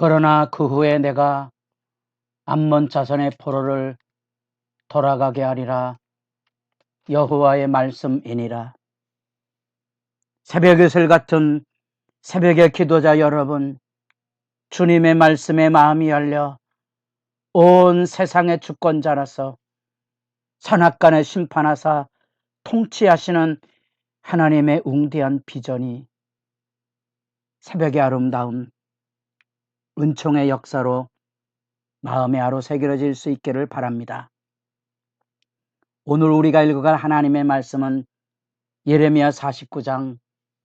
그러나 그 후에 내가 암몬 자손의 포로를 돌아가게 하리라. 여호와의 말씀이니라. 새벽이슬 같은 새벽의 기도자 여러분, 주님의 말씀에 마음이 열려 온 세상의 주권자라서 선악간에 심판하사 통치하시는 하나님의 웅대한 비전이 새벽의 아름다운 은총의 역사로 마음에 아로 새겨질 수 있기를 바랍니다. 오늘 우리가 읽어갈 하나님의 말씀은 예레미야 49장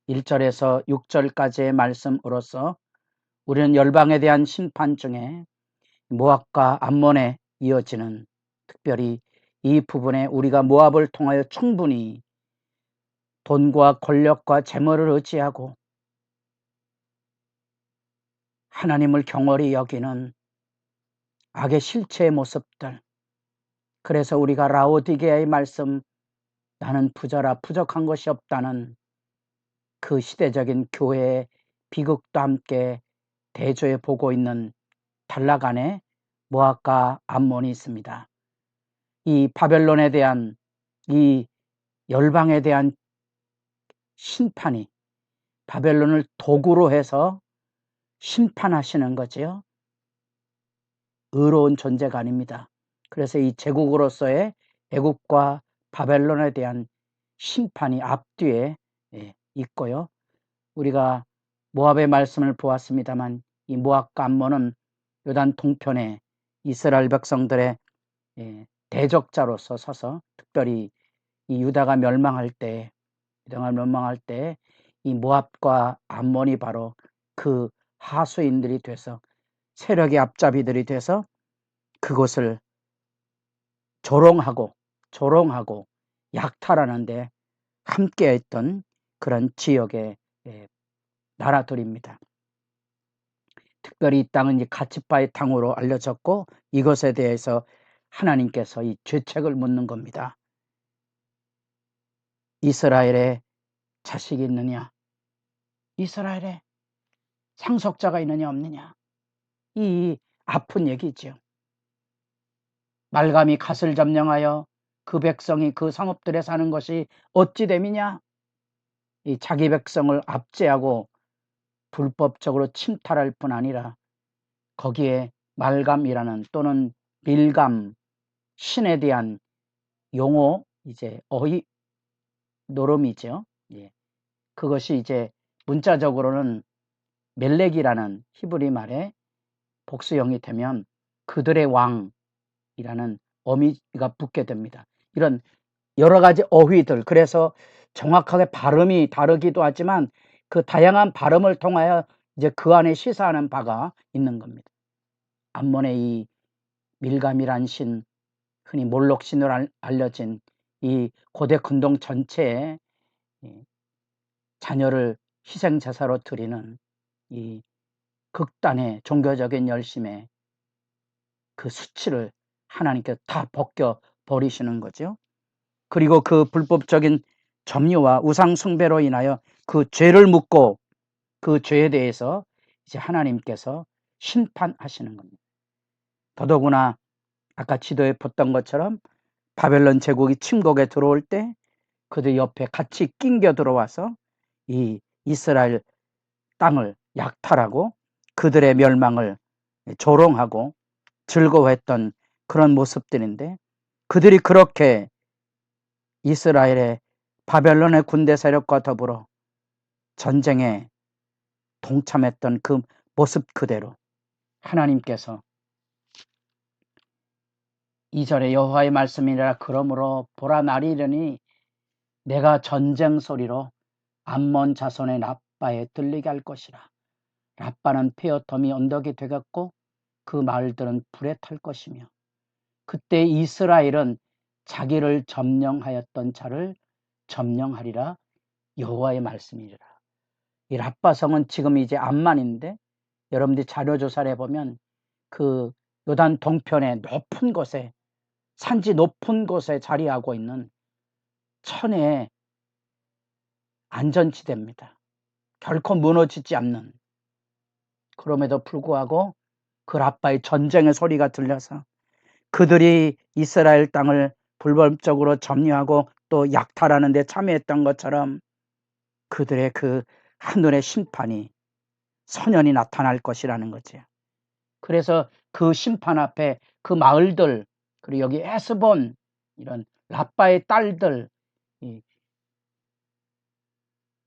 1절에서 6절까지의 말씀으로서 우리는 열방에 대한 심판 중에 모압과 암몬에 이어지는, 특별히 이 부분에 우리가 모압을 통하여 충분히 돈과 권력과 재물을 의지하고 하나님을 경홀히 여기는 악의 실체의 모습들, 그래서 우리가 라오디게아의 말씀, 나는 부자라 부족한 것이 없다는 그 시대적인 교회의 비극도 함께 대조해 보고 있는 단락 안에 모압과 암몬이 있습니다. 이 바벨론에 대한, 이 열방에 대한 심판이 바벨론을 도구로 해서 심판하시는 거지요. 의로운 존재가 아닙니다. 그래서 이 제국으로서의 애국과 바벨론에 대한 심판이 앞뒤에 있고요. 우리가 모압의 말씀을 보았습니다만 이 모압과 암몬은 요단 동편에 이스라엘 백성들의 대적자로서 서서, 특별히 이 유다가 멸망할 때, 이 모압과 암몬이 바로 그 하수인들이 돼서, 세력의 앞잡이들이 돼서 그곳을 조롱하고 약탈하는데 함께했던 그런 지역의 나라들입니다. 특별히 이 땅은 이 가치바의 땅으로 알려졌고, 이것에 대해서 하나님께서 이 죄책을 묻는 겁니다. 이스라엘에 자식이 있느냐? 이스라엘에 상속자가 있느냐 없느냐? 이 아픈 얘기죠. 말감이 갓을 점령하여 그 백성이 그 성읍들에 사는 것이 어찌 됨이냐? 이 자기 백성을 압제하고 불법적으로 침탈할 뿐 아니라 거기에 말감이라는, 또는 밀감, 신에 대한 용어, 이제 어휘 노름이죠. 그것이 이제 문자적으로는 멜렉이라는 히브리 말의 복수형이 되면 그들의 왕이라는 어미가 붙게 됩니다. 이런 여러 가지 어휘들, 그래서 정확하게 발음이 다르기도 하지만 그 다양한 발음을 통하여 이제 그 안에 시사하는 바가 있는 겁니다. 암몬의 이 밀감이란 신, 흔히 몰록 신으로 알려진 이 고대 근동 전체에 자녀를 희생제사로 드리는 이 극단의 종교적인 열심에 그 수치를 하나님께 다 벗겨 버리시는 거죠. 그리고 그 불법적인 점유와 우상 숭배로 인하여 그 죄를 묻고 그 죄에 대해서 이제 하나님께서 심판하시는 겁니다. 더더구나 아까 지도에 봤던 것처럼 바벨론 제국이 침공에 들어올 때 그들 옆에 같이 낑겨 들어와서 이 이스라엘 땅을 약탈하고 그들의 멸망을 조롱하고 즐거워했던 그런 모습들인데, 그들이 그렇게 이스라엘의 바벨론의 군대 세력과 더불어 전쟁에 동참했던 그 모습 그대로 하나님께서 2절에 여호와의 말씀이라, 그러므로 보라 날이 이르니 내가 전쟁 소리로 암몬 자손의 라빠에 들리게 할 것이라. 라빠는 페어텀이 언덕이 되겠고 그 마을들은 불에 탈 것이며, 그때 이스라엘은 자기를 점령하였던 자를 점령하리라. 여호와의 말씀이라. 이 라빠성은 지금 이제 암만인데, 여러분들이 자료 조사를 해보면 그 요단 동편의 높은 곳에, 산지 높은 곳에 자리하고 있는 천혜의 안전지대입니다. 결코 무너지지 않는 그럼에도 불구하고 그 라빠의 전쟁의 소리가 들려서 그들이 이스라엘 땅을 불법적으로 점유하고 또 약탈하는 데 참여했던 것처럼 그들의 그 하늘의 심판이 선연히 나타날 것이라는 거지. 그래서 그 심판 앞에 그 마을들, 그리고 여기 에스본, 이런 라빠의 딸들,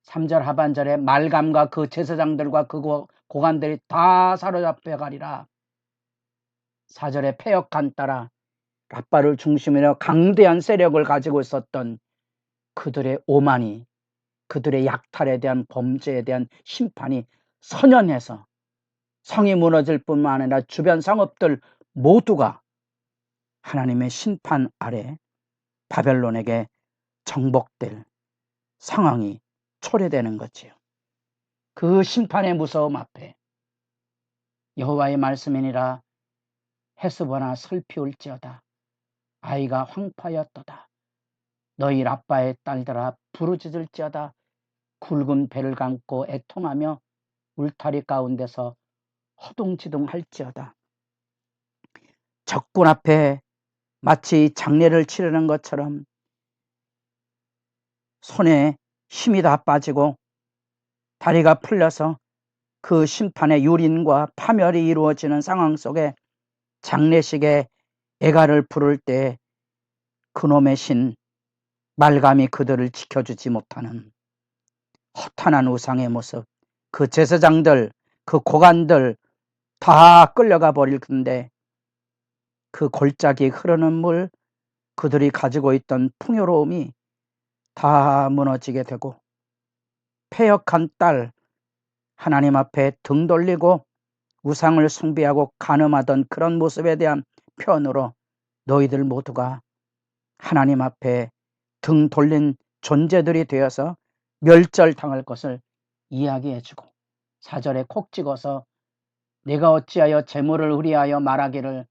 3절 하반절에 말감과 그 제사장들과 그 고관들이 다 사로잡혀 가리라. 4절에 패역한 따라 라빠를 중심으로 강대한 세력을 가지고 있었던 그들의 오만이, 그들의 약탈에 대한 범죄에 대한 심판이 선연해서 성이 무너질 뿐만 아니라 주변 성읍들 모두가 하나님의 심판 아래 바벨론에게 정복될 상황이 초래되는 거지요. 그 심판의 무서움 앞에 여호와의 말씀이니라. 헤스보나 슬피울지어다. 아이가 황파였도다. 너희 라빠의 딸들아 부르짖을지어다. 굵은 배를 감고 애통하며 울타리 가운데서 허둥지둥할지어다. 적군 앞에 마치 장례를 치르는 것처럼 손에 힘이 다 빠지고 다리가 풀려서 그 심판의 유린과 파멸이 이루어지는 상황 속에 장례식에 애가를 부를 때 그놈의 신 말감이 그들을 지켜주지 못하는 허탄한 우상의 모습, 그 제사장들, 그 고관들 다 끌려가 버릴 건데 그 골짜기 흐르는 물, 그들이 가지고 있던 풍요로움이 다 무너지게 되고 패역한 딸, 하나님 앞에 등 돌리고 우상을 숭배하고 간음하던 그런 모습에 대한 표현으로 너희들 모두가 하나님 앞에 등 돌린 존재들이 되어서 멸절당할 것을 이야기해주고 4절에 콕 찍어서 내가 어찌하여 재물을 의리하여 말하기를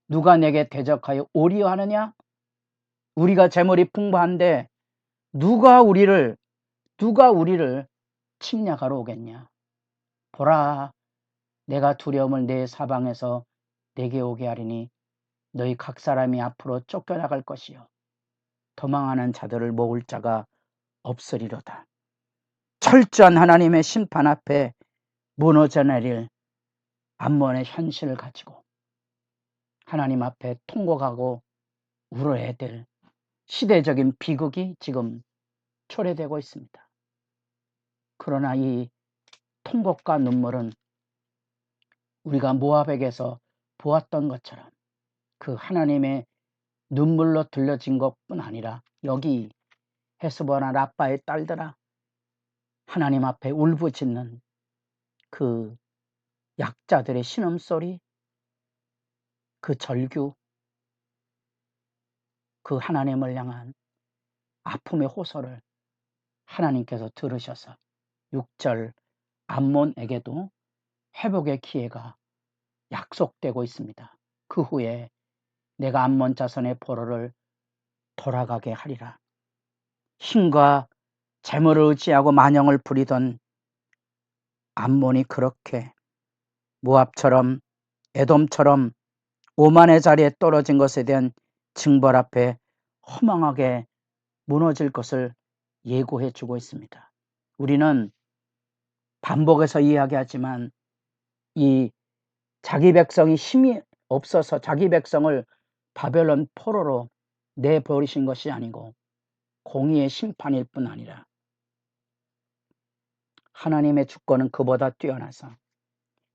누가 내게 대적하여 오리어 하느냐? 우리가 재물이 풍부한데 누가 우리를 침략하러 오겠냐? 보라, 내가 두려움을 내 사방에서 내게 오게 하리니 너희 각 사람이 앞으로 쫓겨나갈 것이요 도망하는 자들을 모을 자가 없으리로다. 철저한 하나님의 심판 앞에 무너져 내릴 암몬의 현실을 가지고 하나님 앞에 통곡하고 울어야 될 시대적인 비극이 지금 초래되고 있습니다. 그러나 이 통곡과 눈물은 우리가 모압에게서 보았던 것처럼 그 하나님의 눈물로 들려진 것뿐 아니라 여기 헤스보나 라빠의 딸들아 하나님 앞에 울부짖는 그 약자들의 신음소리, 그 절규, 그 하나님을 향한 아픔의 호소를 하나님께서 들으셔서 6절 암몬에게도 회복의 기회가 약속되고 있습니다. 그 후에 내가 암몬 자손의 포로를 돌아가게 하리라. 힘과 재물을 의지하고 만영을 부리던 암몬이 그렇게 모압처럼 에돔처럼 오만의 자리에 떨어진 것에 대한 징벌 앞에 허망하게 무너질 것을 예고해 주고 있습니다. 우리는 반복해서 이야기하지만 이 자기 백성이 힘이 없어서 자기 백성을 바벨론 포로로 내버리신 것이 아니고 공의의 심판일 뿐 아니라 하나님의 주권은 그보다 뛰어나서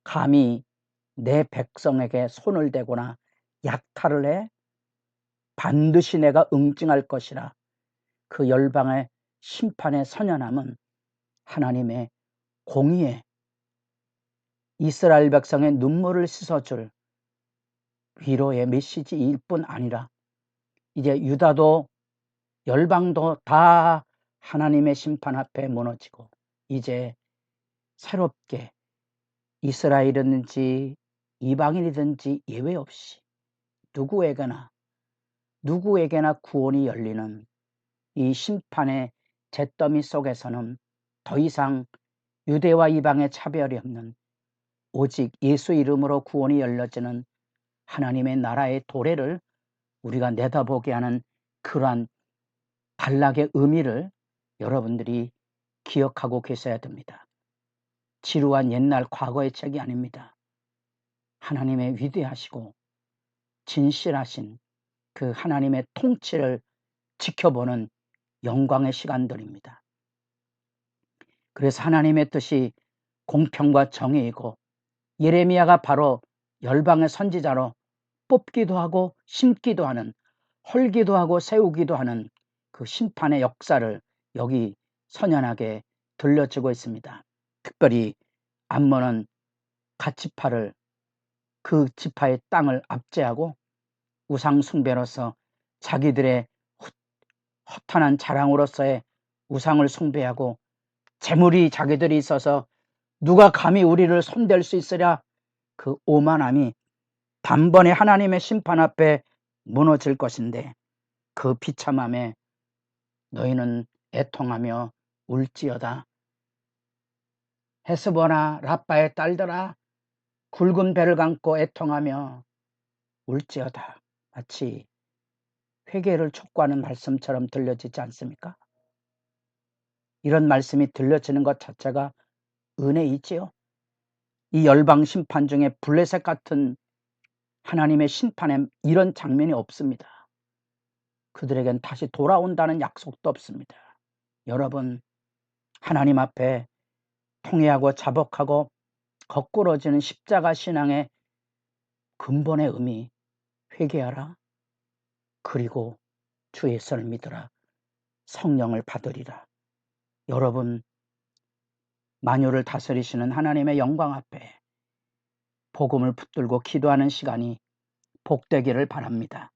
감히 내 백성에게 손을 대거나 약탈을 해 반드시 내가 응징할 것이라. 그 열방의 심판의 선연함은 하나님의 공의에 이스라엘 백성의 눈물을 씻어줄 위로의 메시지일 뿐 아니라 이제 유다도 열방도 다 하나님의 심판 앞에 무너지고 이제 새롭게 이스라엘이든지 이방인이든지 예외 없이 누구에게나 구원이 열리는 이 심판의 잿더미 속에서는 더 이상 유대와 이방의 차별이 없는 오직 예수 이름으로 구원이 열려지는 하나님의 나라의 도래를 우리가 내다보게 하는 그러한 단락의 의미를 여러분들이 기억하고 계셔야 됩니다. 지루한 옛날 과거의 책이 아닙니다. 하나님의 위대하시고 진실하신 그 하나님의 통치를 지켜보는 영광의 시간들입니다. 그래서 하나님의 뜻이 공평과 정의이고 예레미야가 바로 열방의 선지자로 뽑기도 하고 심기도 하는, 헐기도 하고 세우기도 하는 그 심판의 역사를 여기 선연하게 들려주고 있습니다. 특별히 암몬은 갓지파를 그 지파의 땅을 압제하고 우상 숭배로서 자기들의 허탄한 자랑으로서의 우상을 숭배하고 재물이 자기들이 있어서 누가 감히 우리를 손댈 수 있으랴, 그 오만함이 단번에 하나님의 심판 앞에 무너질 것인데 그 비참함에 너희는 애통하며 울지어다. 헤스보나 라빠의 딸들아, 굵은 배를 감고 애통하며 울지어다. 마치 회개를 촉구하는 말씀처럼 들려지지 않습니까? 이런 말씀이 들려지는 것 자체가 은혜이지요. 이 열방 심판 중에 블레셋 같은 하나님의 심판에 이런 장면이 없습니다. 그들에겐 다시 돌아온다는 약속도 없습니다. 여러분, 하나님 앞에 통회하고 자복하고 거꾸러지는 십자가 신앙의 근본의 의미, 회개하라. 그리고 주 예수를 믿으라. 성령을 받으리라. 여러분, 만유를 다스리시는 하나님의 영광 앞에 복음을 붙들고 기도하는 시간이 복되기를 바랍니다.